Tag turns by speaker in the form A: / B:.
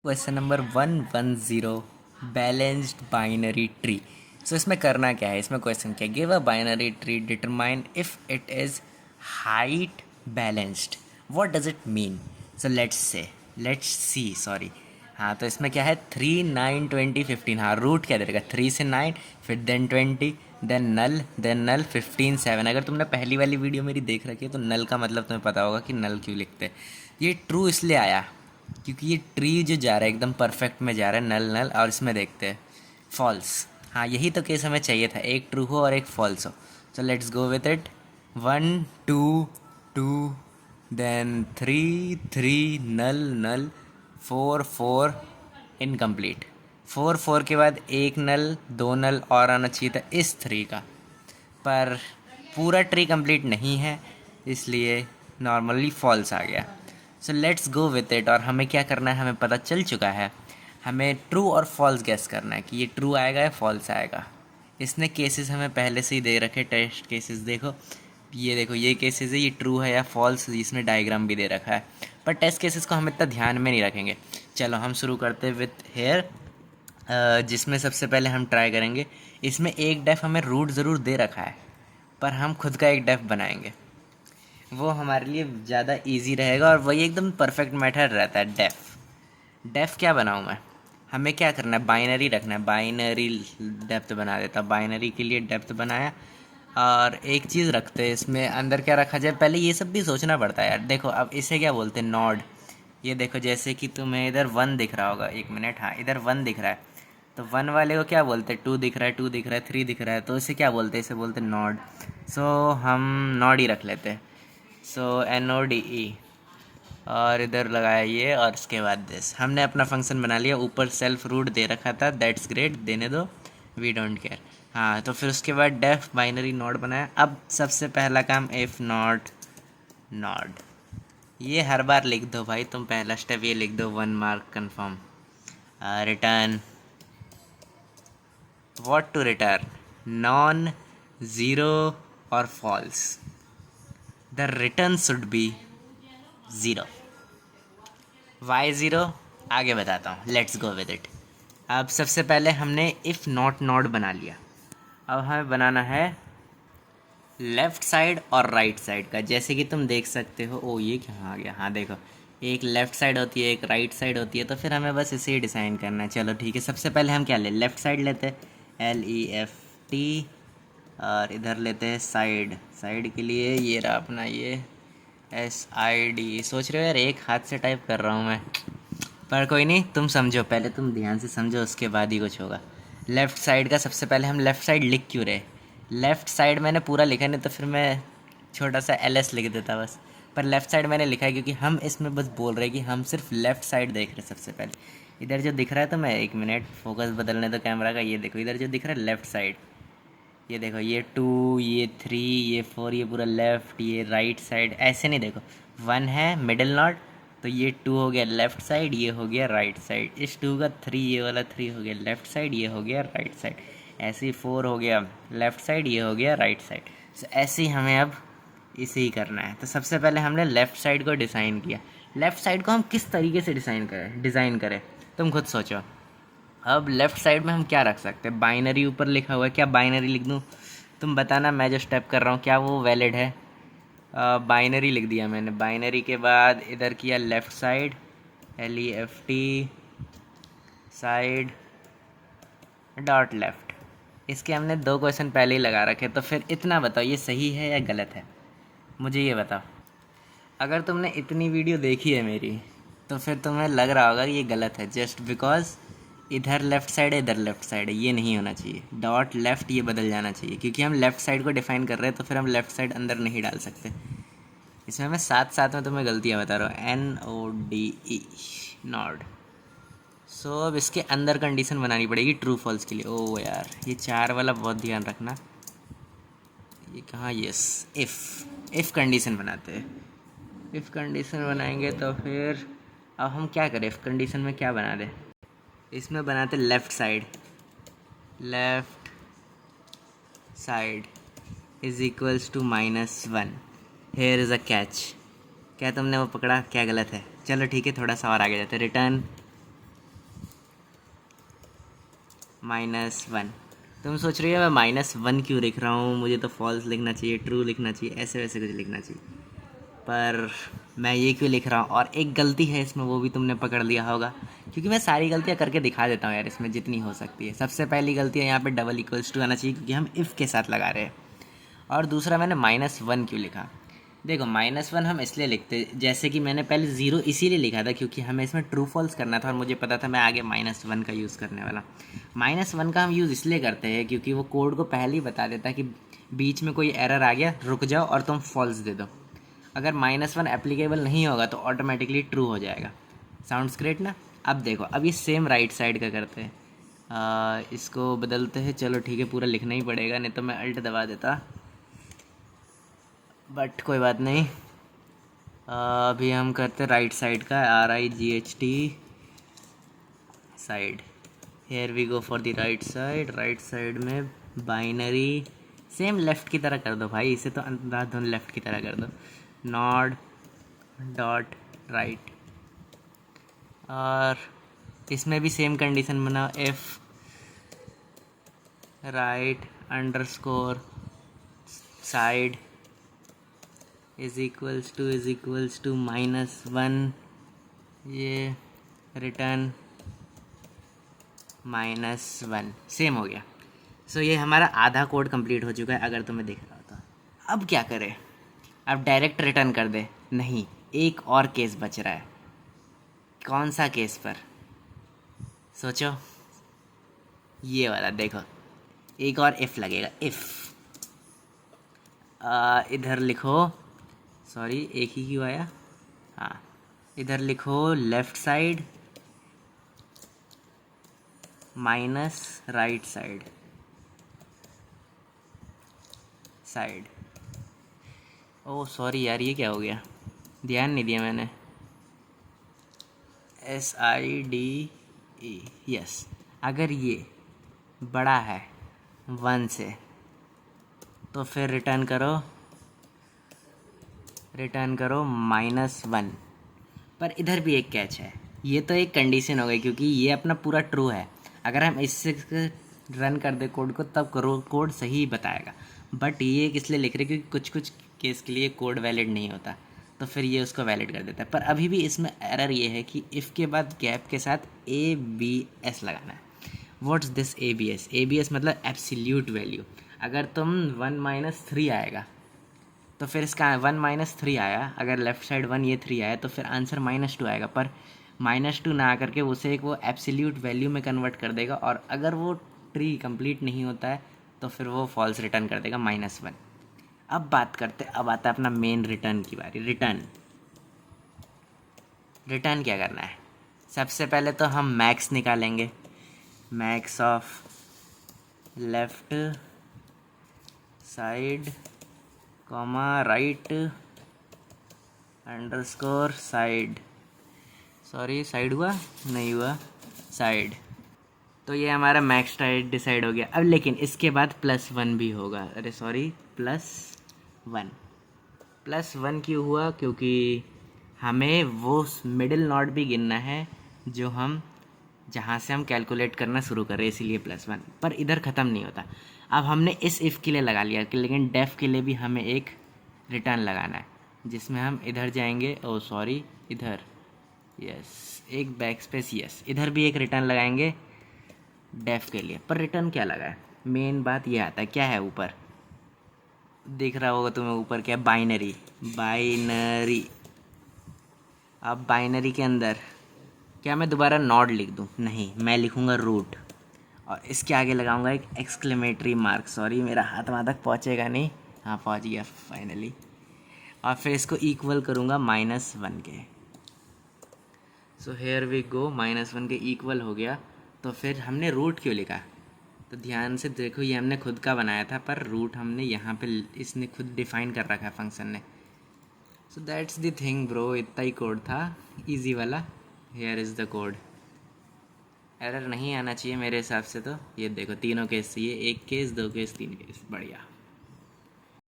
A: Question number 110, balanced binary tree. So इसमें करना क्या है, इसमें क्वेश्चन क्या, give a binary tree, determine if it is height balanced, what does it mean. So let's see sorry. हाँ, तो इसमें क्या है, 3 9 20 15। हाँ, रूट क्या दे देगा, 3 से 9, फिर देन 20, देन नल 15 7। अगर तुमने पहली वाली वीडियो मेरी देख रखी है तो नल का मतलब तुम्हें पता होगा कि नल क्यों लिखते हैं। ये ट्रू इसलिए आया क्योंकि ये ट्री जो जा रहा है एकदम परफेक्ट में जा रहा है, नल नल, और इसमें देखते हैं फॉल्स। हाँ, यही तो केस हमें चाहिए था, एक ट्रू हो और एक फॉल्स हो। So let's go with it. 1 2 2, then 3 3, null null, 4 4, incomplete. 4 4 के बाद एक नल, दो नल और आना चाहिए था इस 3 का, पर पूरा ट्री कंप्लीट नहीं है, इसलिए नॉर्मली फॉल्स आ गया। सो लेट्स गो विथ इट। और हमें क्या करना है, हमें पता चल चुका है, हमें ट्रू और फॉल्स गेस करना है कि ये ट्रू आएगा या फॉल्स आएगा। इसने केसेस हमें पहले से ही दे रखे, टेस्ट केसेस देखो, ये देखो, ये केसेस है, ये ट्रू है या फॉल्स, इसमें डायग्राम भी दे रखा है। पर टेस्ट केसेस को हम इतना ध्यान में नहीं रखेंगे। चलो हम शुरू करते हैं विथ हेयर, जिसमें सबसे पहले हम ट्राई करेंगे। इसमें एक डेफ हमें रूट ज़रूर दे रखा है, पर हम खुद का एक डेफ बनाएंगे, वो हमारे लिए ज़्यादा इजी रहेगा और वही एकदम परफेक्ट मैटर रहता है। डेफ क्या बनाऊँ मैं, हमें क्या करना है, बाइनरी रखना है, बाइनरी डेप्थ बना देता, बाइनरी के लिए डेप्थ बनाया। और एक चीज़ रखते हैं, इसमें अंदर क्या रखा जाए, पहले ये सब भी सोचना पड़ता है यार। देखो अब इसे क्या बोलते हैं, नॉड। ये देखो, जैसे कि तुम्हें इधर 1 दिख रहा होगा, एक मिनट, हाँ इधर 1 दिख रहा है, तो 1 वाले को क्या बोलते हैं, 2 दिख रहा है, 2 दिख रहा है, 3 दिख रहा है, तो इसे क्या बोलते हैं, इसे बोलते हैं नॉड। सो हम नॉड ही रख लेते हैं। सो NODE, और इधर लगाया ये, और इसके बाद दिस। हमने अपना फंक्शन बना लिया, ऊपर सेल्फ रूट दे रखा था, दैट्स ग्रेट, देने दो, वी डोंट केयर। हाँ, तो फिर उसके बाद डेफ बाइनरी नॉड बनाया। अब सबसे पहला काम, इफ़ नॉट नॉड, ये हर बार लिख दो भाई तुम, पहला स्टेप ये लिख दो, 1 mark confirm. Return, what to return, none, zero और false. The return should be zero. Why zero, आगे बताता हूँ, लेट्स गो विद इट। अब सबसे पहले हमने इफ़ नॉट नॉट बना लिया। अब हमें बनाना है लेफ़्ट साइड और राइट साइड का, जैसे कि तुम देख सकते हो। ओ, ये कहाँ आ गया, हाँ देखो, एक लेफ़्ट साइड होती है, एक राइट साइड होती है, तो फिर हमें बस इसे ही डिज़ाइन करना है। चलो ठीक है, सबसे पहले हम क्या लेफ़्ट साइड लेते हैं, LEFT, और इधर लेते हैं साइड। साइड के लिए ये रहा अपना, ये SID। सोच रहे हो यार एक हाथ से टाइप कर रहा हूँ मैं, पर कोई नहीं, तुम समझो, पहले तुम ध्यान से समझो, उसके बाद ही कुछ होगा। लेफ़्ट साइड का सबसे पहले हम लेफ़्ट साइड लिख क्यों रहे, लेफ़्ट साइड मैंने पूरा लिखा, नहीं तो फिर मैं छोटा सा LS लिख देता बस। पर लेफ़्ट साइड मैंने लिखा है क्योंकि हम इसमें बस बोल रहे हैं कि हम सिर्फ लेफ़्ट साइड देख रहे हैं सबसे पहले। इधर जो दिख रहा है, तो मैं एक मिनट फोकस बदलने दो कैमरा का, ये देखो इधर जो दिख रहा है लेफ़्ट साइड, ये देखो, ये 2, ये 3, ये 4, ये पूरा लेफ़्ट, ये राइट साइड, ऐसे नहीं देखो, 1 है मिडिल नॉट, तो ये 2 हो गया लेफ़्ट साइड, ये हो गया राइट साइड, इस 2 का 3, ये वाला 3 हो गया लेफ़्ट साइड, ये हो गया राइट साइड, ऐसे ही 4 हो गया लेफ़्ट साइड, ये हो गया राइट साइड। सो ऐसे ही हमें अब इसे ही करना है। तो सबसे पहले हमने लेफ़्ट साइड को डिज़ाइन किया। लेफ़्ट साइड को हम किस तरीके से डिज़ाइन करें, तुम खुद सोचो। अब लेफ़्ट साइड में हम क्या रख सकते हैं, बाइनरी ऊपर लिखा हुआ है, क्या बाइनरी लिख दूँ, तुम बताना, मैं जो स्टेप कर रहा हूँ क्या वो वैलिड है। बाइनरी लिख दिया मैंने। बाइनरी के बाद इधर किया left side, LEFT side dot left. इसके हमने 2 क्वेश्चन पहले ही लगा रखे, तो फिर इतना बताओ ये सही है या गलत है, मुझे ये बताओ। अगर तुमने इतनी वीडियो देखी है मेरी, तो फिर तुम्हें लग रहा होगा कि ये गलत है, जस्ट बिकॉज इधर लेफ़्ट साइड है, इधर लेफ़्ट साइड है, ये नहीं होना चाहिए। डॉट लेफ़्ट ये बदल जाना चाहिए, क्योंकि हम लेफ़्ट साइड को डिफ़ाइन कर रहे हैं, तो फिर हम लेफ़्ट साइड अंदर नहीं डाल सकते। इसमें मैं साथ साथ में तुम्हें गलतियाँ बता रहा हूँ, NODE नॉड। सो अब इसके अंदर कंडीशन बनानी पड़ेगी ट्रू फॉल्स के लिए। ओ यार, ये 4 वाला बहुत ध्यान रखना, ये कहाँ, यस, इफ़ कंडीशन बनाते हैं। इफ़ कंडीशन बनाएंगे तो फिर अब हम क्या करें, इफ़ कंडीशन में क्या बना दें, इसमें बनाते left side, left side is equals to -1। Here is a catch. क्या तुमने वो पकड़ा, क्या गलत है, चलो ठीक है, थोड़ा सा और आगे जाते, रिटर्न -1। तुम सोच रही हो मैं -1 क्यों लिख रहा हूँ, मुझे तो फॉल्स लिखना चाहिए, ट्रू लिखना चाहिए, ऐसे वैसे कुछ लिखना चाहिए, पर मैं ये क्यों लिख रहा हूँ। और एक गलती है इसमें, वो भी तुमने पकड़ लिया होगा, क्योंकि मैं सारी गलतियाँ करके दिखा देता हूँ यार इसमें जितनी हो सकती है। सबसे पहली गलती है यहाँ पे डबल इक्वल्स टू आना चाहिए, क्योंकि हम इफ़ के साथ लगा रहे हैं। और दूसरा मैंने -1 क्यों लिखा, देखो -1 हम इसलिए लिखते, जैसे कि मैंने पहले 0 इसीलिए लिखा था क्योंकि हमें इसमें ट्रू फॉल्स करना था और मुझे पता था मैं आगे -1 का यूज़ करने वाला। -1 का हम यूज़ इसलिए करते हैं क्योंकि वो कोड को पहले ही बता देता है कि बीच में कोई एरर आ गया, रुक जाओ और तुम फॉल्स दे दो। अगर -1 एप्लीकेबल नहीं होगा तो ऑटोमेटिकली ट्रू हो जाएगा। साउंड्स ग्रेट ना। अब देखो, अब ये सेम राइट साइड का करते हैं। इसको बदलते हैं, चलो ठीक है, पूरा लिखना ही पड़ेगा, नहीं तो मैं अल्ट दबा देता, बट कोई बात नहीं। अभी हम करते राइट साइड का, RIGHT side. Here we go for the right side. Right side में बाइनरी, सेम लेफ़्ट की तरह कर दो भाई, इसे तो अंधाधुन लेफ़्ट की तरह कर दो। नॉड डॉट राइट, और इसमें भी सेम कंडीशन बनाओ, if right underscore side is equals to -1, ये रिटर्न -1। सेम हो गया। सो ये हमारा आधा कोड कंप्लीट हो चुका है, अगर तुम्हें दिख रहा हो तो। अब क्या करें, अब डायरेक्ट रिटर्न कर दे? नहीं, एक और केस बच रहा है। कौन सा केस पर सोचो, ये वाला देखो, एक और इफ़ लगेगा। इफ़ इधर लिखो, सॉरी एक ही क्यों आया, हाँ, इधर लिखो left side minus right side. Oh sorry यार, ये क्या हो गया, ध्यान नहीं दिया मैंने। SIDE, yes. अगर ये बड़ा है 1 से तो फिर रिटर्न करो -1। पर इधर भी एक कैच है, ये तो एक कंडीशन हो गई क्योंकि ये अपना पूरा ट्रू है। अगर हम इससे रन कर दे कोड को तब कोड सही बताएगा, बट ये किस लिए लिख रहे क्योंकि कुछ कुछ केस के लिए कोड वैलिड नहीं होता, तो फिर ये उसको वैलिड कर देता है। पर अभी भी इसमें एरर ये है कि इफ़ के बाद गैप के साथ ABS लगाना है। What's this ABS? ABS मतलब एब्सोल्यूट वैल्यू। अगर तुम 1 - 3 आएगा तो फिर इसका 1 - 3 आया, अगर लेफ़्ट साइड 1 ये 3 आया तो फिर आंसर -2 आएगा। पर -2 ना आकर के उसे एक वो एब्सोल्यूट वैल्यू में कन्वर्ट कर देगा, और अगर वो ट्री कंप्लीट नहीं होता है तो फिर वो फॉल्स रिटर्न कर देगा -1। अब बात करते, अब आता है अपना मेन रिटर्न की बारी। रिटर्न क्या करना है, सबसे पहले तो हम मैक्स निकालेंगे। Max of left side comma right underscore side, sorry side हुआ नहीं हुआ, साइड। तो ये हमारा मैक्स साइड डिसाइड हो गया। अब लेकिन इसके बाद +1 भी होगा, अरे सॉरी +1 क्यों हुआ, क्योंकि हमें वो मिडिल नॉट भी गिनना है जो हम जहाँ से हम कैलकुलेट करना शुरू करें, इसीलिए +1। पर इधर ख़त्म नहीं होता, अब हमने इस इफ़ के लिए लगा लिया कि, लेकिन डेफ के लिए भी हमें एक रिटर्न लगाना है, जिसमें हम इधर जाएंगे, ओ सॉरी इधर, यस, एक बैक स्पेस, यस, इधर भी एक रिटर्न लगाएंगे डेफ के लिए। पर रिटर्न क्या लगा है, मेन बात ये आता है, क्या है ऊपर दिख रहा होगा तुम्हें, ऊपर क्या है, बाइनरी। अब बाइनरी के अंदर क्या मैं दोबारा नॉड लिख दूँ? नहीं, मैं लिखूँगा रूट, और इसके आगे लगाऊंगा एक एक्सक्लेमेटरी मार्क। सॉरी मेरा हाथ वहाँ तक पहुँचेगा नहीं, हाँ पहुँच गया फाइनली। और फिर इसको इक्वल करूँगा -1 के। सो हेयर वी गो, -1 के इक्वल हो गया। तो फिर हमने रूट क्यों लिखा, तो ध्यान से देखो, ये हमने खुद का बनाया था, पर रूट हमने यहाँ पे इसने खुद डिफाइन कर रखा है फंक्शन ने। So that's the thing bro, इतना ही कोड था, इजी वाला। Here is the code. Error नहीं आना चाहिए मेरे हिसाब से, तो ये देखो तीनों केस चाहिए, 1 केस 2 केस 3 केस, बढ़िया।